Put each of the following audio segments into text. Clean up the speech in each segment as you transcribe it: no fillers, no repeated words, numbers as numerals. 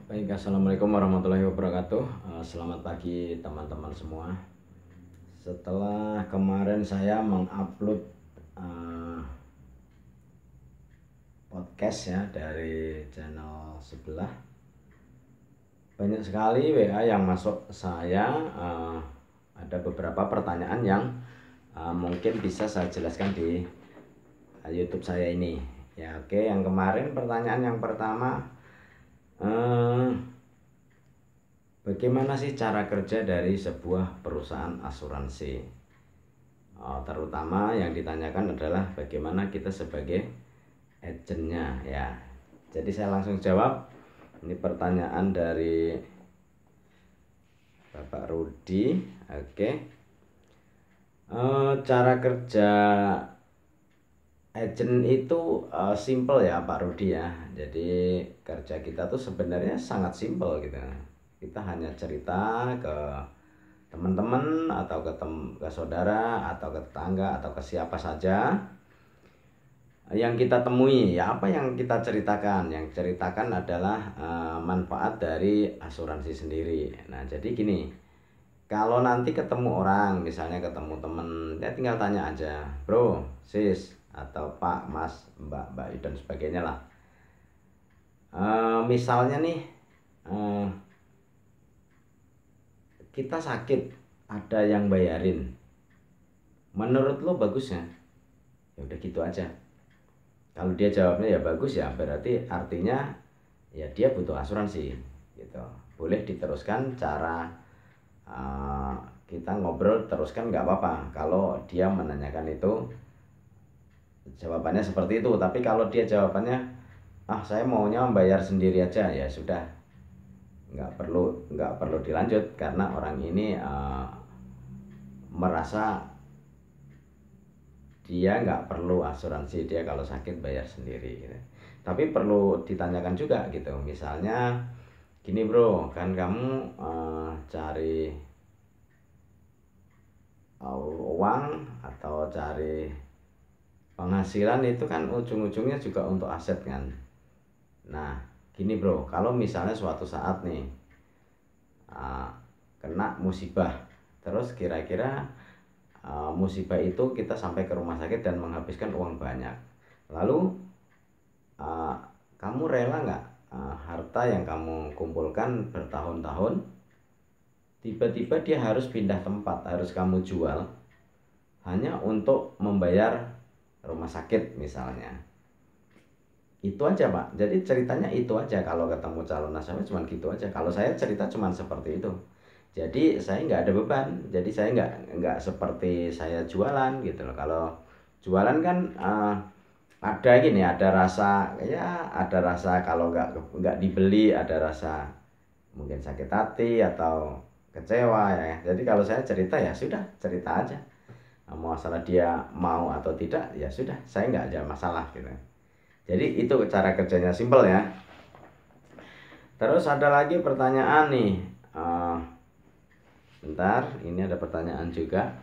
Baik, assalamualaikum warahmatullahi wabarakatuh. Selamat pagi teman-teman semua. Setelah kemarin saya mengupload podcast ya dari channel sebelah, banyak sekali WA yang masuk saya. Ada beberapa pertanyaan yang mungkin bisa saya jelaskan di YouTube saya ini. Ya, oke. Yang kemarin pertanyaan yang pertama, bagaimana sih cara kerja dari sebuah perusahaan asuransi? Terutama yang ditanyakan adalah bagaimana kita sebagai agennya ya. Jadi saya langsung jawab. Ini pertanyaan dari Bapak Rudi. Oke. Cara kerja agent itu simple ya Pak Rudi ya. Jadi kerja kita tuh sebenarnya sangat simple gitu. Kita hanya cerita ke teman-teman atau ke saudara atau ke tetangga atau ke siapa saja yang kita temui, ya apa yang kita ceritakan. Yang ceritakan adalah manfaat dari asuransi sendiri. Nah, jadi gini, kalau nanti ketemu orang, misalnya ketemu temen, ya tinggal tanya aja, bro, sis, atau pak, mas, mbak, dan sebagainya lah. Misalnya nih, kita sakit, ada yang bayarin, menurut lo bagusnya? Ya udah gitu aja. Kalau dia jawabnya ya bagus, ya berarti artinya ya dia butuh asuransi gitu. Boleh diteruskan cara kita ngobrol teruskan, nggak apa-apa kalau dia menanyakan itu jawabannya seperti itu. Tapi kalau dia jawabannya saya maunya membayar sendiri aja, ya sudah, nggak perlu dilanjut karena orang ini merasa dia nggak perlu asuransi, dia kalau sakit bayar sendiri gitu. Tapi perlu ditanyakan juga gitu, misalnya gini bro, kan kamu cari uang atau cari penghasilan, itu kan ujung-ujungnya juga untuk aset kan. Nah gini bro, kalau misalnya suatu saat nih kena musibah, terus kira-kira musibah itu kita sampai ke rumah sakit dan menghabiskan uang banyak, lalu kamu rela nggak harta yang kamu kumpulkan bertahun-tahun tiba-tiba dia harus pindah tempat, harus kamu jual hanya untuk membayar rumah sakit misalnya? Itu aja Pak, jadi ceritanya itu aja. Kalau ketemu calon nasabah cuma gitu aja. Kalau saya cerita cuma seperti itu. Jadi saya nggak ada beban. Jadi saya nggak seperti saya jualan gitu loh. Kalau jualan kan ada gini, ada rasa, ya ada rasa kalau nggak dibeli, ada rasa mungkin sakit hati atau kecewa ya. Jadi kalau saya cerita ya sudah, cerita aja. Masalah dia mau atau tidak ya sudah, saya nggak ada masalah gitu. Jadi itu cara kerjanya, simple ya. Terus ada lagi pertanyaan nih. Bentar, ini ada pertanyaan juga.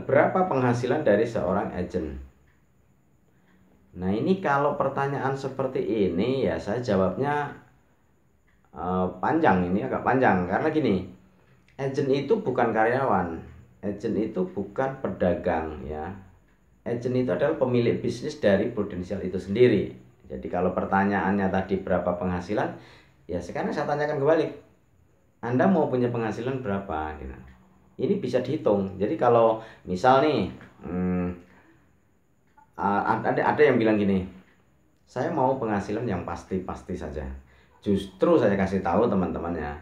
Berapa penghasilan dari seorang agent? Nah ini kalau pertanyaan seperti ini ya saya jawabnya panjang, ini agak panjang. Karena gini, agent itu bukan karyawan, agent itu bukan pedagang ya. Agent itu adalah pemilik bisnis dari Prudential itu sendiri. Jadi kalau pertanyaannya tadi berapa penghasilan, ya sekarang saya tanyakan kembali, Anda mau punya penghasilan berapa gitu. Ini bisa dihitung. Jadi kalau misal nih ada yang bilang gini, saya mau penghasilan yang pasti-pasti saja. Justru saya kasih tahu teman-temannya,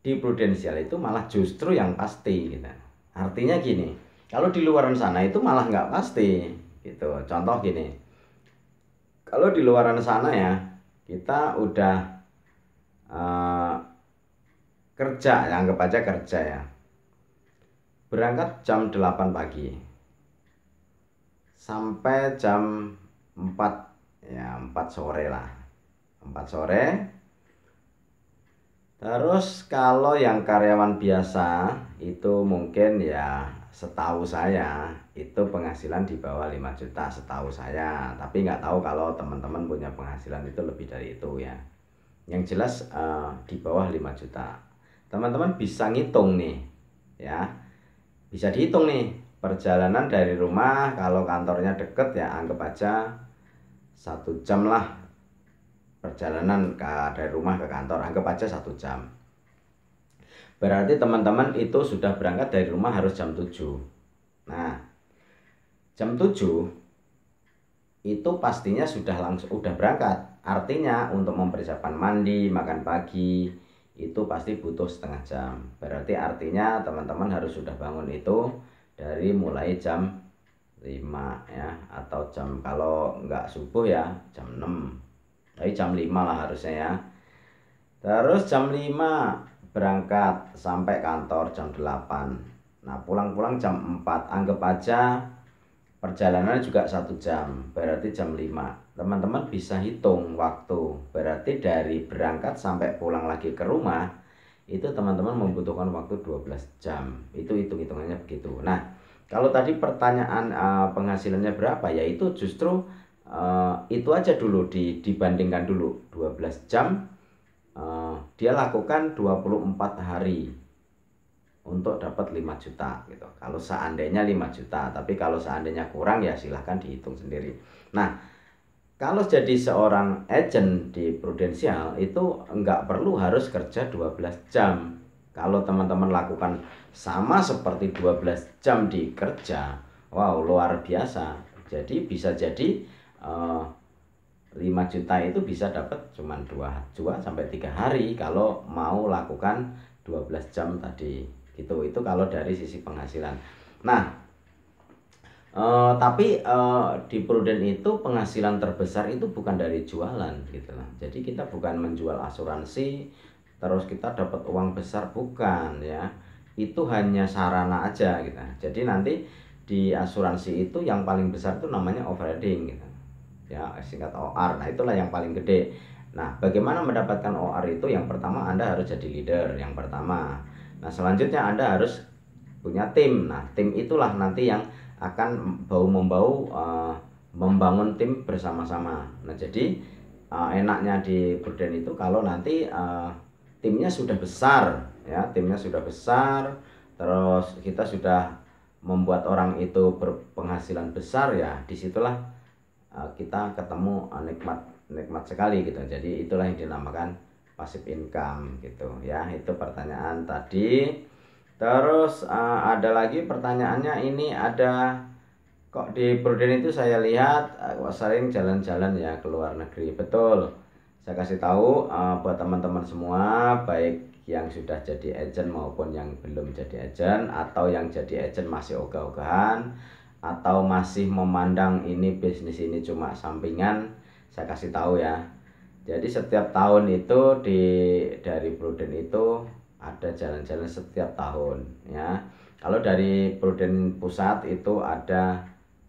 di Prudential itu malah justru yang pasti gitu. Artinya gini, kalau di luar sana itu malah nggak pasti gitu. Contoh gini, kalau di luar sana ya kita udah kerja, anggap aja kerja ya, berangkat jam 8 pagi sampai jam 4 ya, 4 sore lah, 4 sore. Terus kalau yang karyawan biasa itu mungkin ya setahu saya itu penghasilan di bawah 5 juta setahu saya, tapi nggak tahu kalau teman-teman punya penghasilan itu lebih dari itu ya. Yang jelas di bawah 5 juta. Teman-teman bisa ngitung nih ya, bisa dihitung nih perjalanan dari rumah. Kalau kantornya deket ya anggap aja 1 jam lah perjalanan dari rumah ke kantor, anggap aja 1 jam. Berarti teman-teman itu sudah berangkat dari rumah harus jam 7. Nah, jam 7 itu pastinya udah berangkat. Artinya untuk mempersiapkan mandi, makan pagi itu pasti butuh setengah jam. Berarti artinya teman-teman harus sudah bangun itu dari mulai jam 5 ya, atau kalau nggak subuh ya jam 6. Tapi jam 5 lah harusnya ya. Terus jam 5 berangkat sampai kantor jam 8. Nah, pulang-pulang jam 4. Anggap aja perjalanan juga 1 jam, berarti jam 5. Teman-teman bisa hitung waktu. Berarti dari berangkat sampai pulang lagi ke rumah itu teman-teman membutuhkan waktu 12 jam. Itu hitung-hitungannya begitu. Nah, kalau tadi pertanyaan penghasilannya berapa, ya itu justru itu aja dulu dibandingkan dulu 12 jam dia lakukan 24 hari untuk dapat 5 juta gitu. Kalau seandainya 5 juta, tapi kalau seandainya kurang ya silahkan dihitung sendiri. Nah, kalau jadi seorang agent di Prudensial itu nggak perlu harus kerja 12 jam. Kalau teman-teman lakukan sama seperti 12 jam di kerja, wow luar biasa. Jadi bisa jadi 5 juta itu bisa dapat cuma 2 sampai 3 hari kalau mau lakukan 12 jam tadi gitu. Itu kalau dari sisi penghasilan. Nah, tapi di Prudent itu penghasilan terbesar itu bukan dari jualan gitu lah. Jadi kita bukan menjual asuransi terus kita dapat uang besar, bukan ya. Itu hanya sarana aja gitu. Jadi nanti di asuransi itu yang paling besar itu namanya overriding gitu ya, singkat OR. Nah, itulah yang paling gede. Nah, bagaimana mendapatkan OR itu? Yang pertama Anda harus jadi leader yang pertama. Nah, selanjutnya Anda harus punya tim. Nah, tim itulah nanti yang akan bau-membau membangun tim bersama-sama. Nah, jadi enaknya di Prudent itu kalau nanti timnya sudah besar ya, timnya sudah besar, terus kita sudah membuat orang itu berpenghasilan besar ya, disitulah kita ketemu nikmat sekali gitu. Jadi itulah yang dinamakan passive income gitu ya. Itu pertanyaan tadi. Terus ada lagi pertanyaannya, ini ada kok di Prudent itu saya lihat sering jalan-jalan ya ke luar negeri. Betul, saya kasih tahu buat teman-teman semua, baik yang sudah jadi agent maupun yang belum jadi agent, atau yang jadi agent masih ogah-ogahan, atau masih memandang ini bisnis ini cuma sampingan, saya kasih tahu ya. Jadi setiap tahun itu dari Prudent itu ada jalan-jalan setiap tahun ya. Kalau dari Prudent pusat itu ada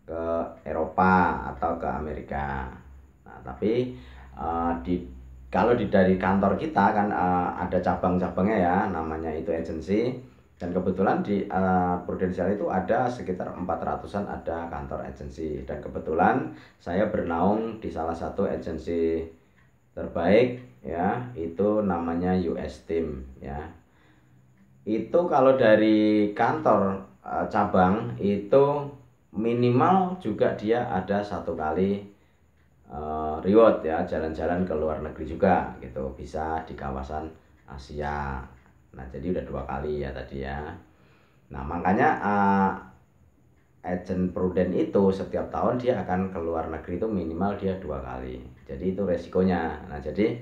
ke Eropa atau ke Amerika. Nah, tapi kalau dari kantor kita kan ada cabang-cabangnya ya, namanya itu agency. Dan kebetulan di Prudensial itu ada sekitar 400-an ada kantor agensi. Dan kebetulan saya bernaung di salah satu agensi terbaik ya, itu namanya US Team ya. Itu kalau dari kantor cabang itu minimal juga dia ada 1 kali reward ya, jalan-jalan ke luar negeri juga gitu, bisa di kawasan Asia. Nah, jadi udah 2 kali ya tadi ya. Nah, makanya agent Prudent itu setiap tahun dia akan ke luar negeri itu minimal dia 2 kali. Jadi itu resikonya. Nah, jadi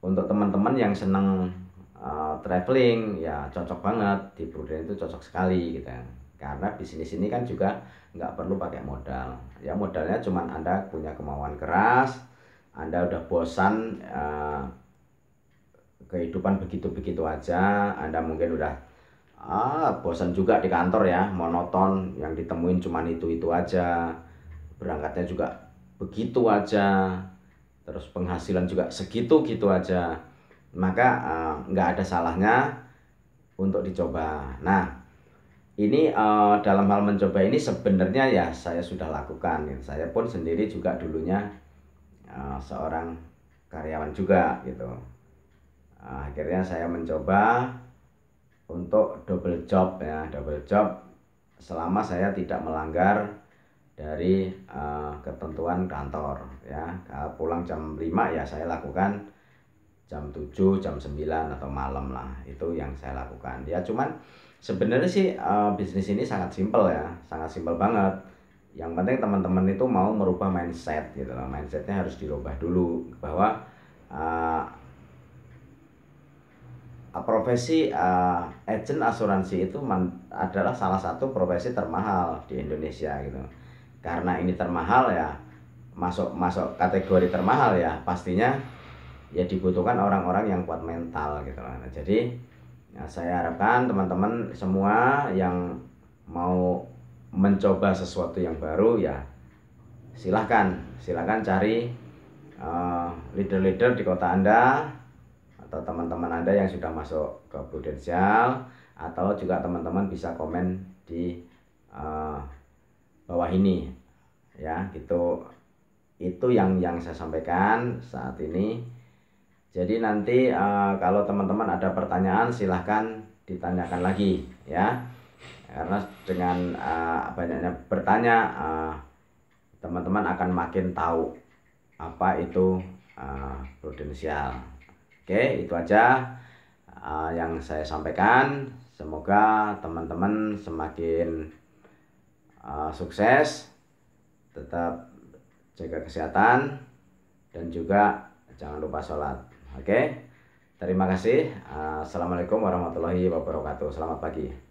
untuk teman-teman yang seneng traveling ya cocok banget di Prudent, itu cocok sekali gitu. Karena bisnis ini kan juga nggak perlu pakai modal. Ya modalnya cuman Anda punya kemauan keras, Anda udah bosan kehidupan begitu-begitu aja, Anda mungkin udah bosan juga di kantor ya, monoton, yang ditemuin cuman itu aja, berangkatnya juga begitu aja, terus penghasilan juga segitu-gitu aja, maka nggak ada salahnya untuk dicoba. Nah, ini dalam hal mencoba ini sebenarnya ya saya sudah lakukan. Saya pun sendiri juga dulunya seorang karyawan juga gitu. Akhirnya saya mencoba untuk double job ya, double job selama saya tidak melanggar dari ketentuan kantor ya. Kalau pulang jam 5 ya saya lakukan jam 7, jam 9 atau malam lah. Itu yang saya lakukan. Ya cuman sebenarnya sih bisnis ini sangat simpel ya, sangat simpel banget. Yang penting teman-teman itu mau merubah mindset gitu loh. Mindsetnya harus dirubah dulu bahwa profesi agent asuransi itu adalah salah satu profesi termahal di Indonesia gitu. Karena ini termahal ya, masuk kategori termahal ya, pastinya ya dibutuhkan orang-orang yang kuat mental gitu loh. Nah, jadi ya, saya harapkan teman-teman semua yang mau mencoba sesuatu yang baru ya silahkan cari leader-leader di kota Anda atau teman-teman Anda yang sudah masuk ke Prudensial, atau juga teman-teman bisa komen di bawah ini ya gitu. Itu yang saya sampaikan saat ini. Jadi nanti kalau teman-teman ada pertanyaan silahkan ditanyakan lagi ya, karena dengan banyaknya bertanya teman-teman akan makin tahu apa itu Prudensial. Oke, itu aja yang saya sampaikan. Semoga teman-teman semakin sukses, tetap jaga kesehatan, dan juga jangan lupa sholat. Oke, terima kasih. Assalamualaikum warahmatullahi wabarakatuh. Selamat pagi.